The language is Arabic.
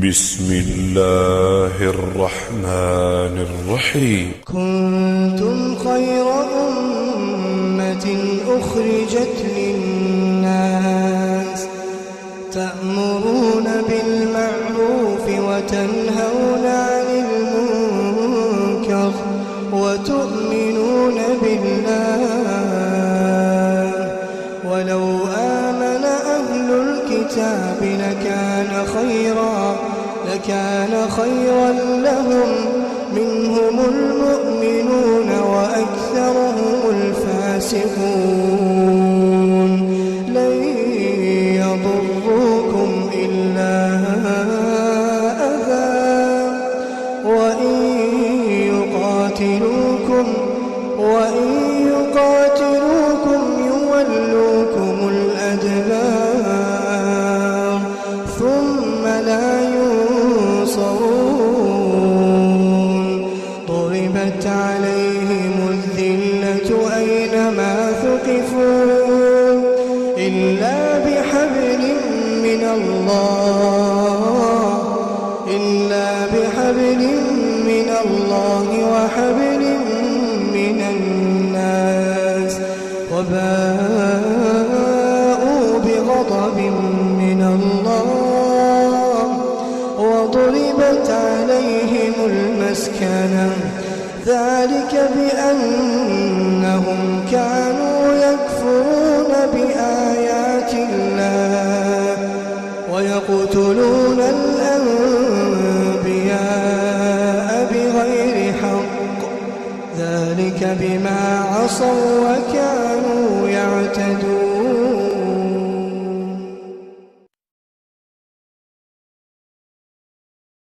بسم الله الرحمن الرحيم. كنتم خير أمة أخرجت للناس تأمرون بالمعروف وتنهون عن المنكر وتؤمنون بالله ولو آمن أهل الكتاب لكان خيرا لهم منهم المؤمنون وأكثرهم الفاسقون. لن يضروكم إلا أذى وإن يقاتلوكم يولوكم الأدبار ثم لا ينصرون. ضربت عليهم الذلة أينما ثقفوا إلا بحبل من الله وحبل من الناس وباءوا بغضب من الله وضربت عليهم المسكنة ذلك بأنهم كانوا يكفرون بآيات الله ويقتلون الأنبياء بغير حق ذلك بما عصوا وكانوا يعتدون.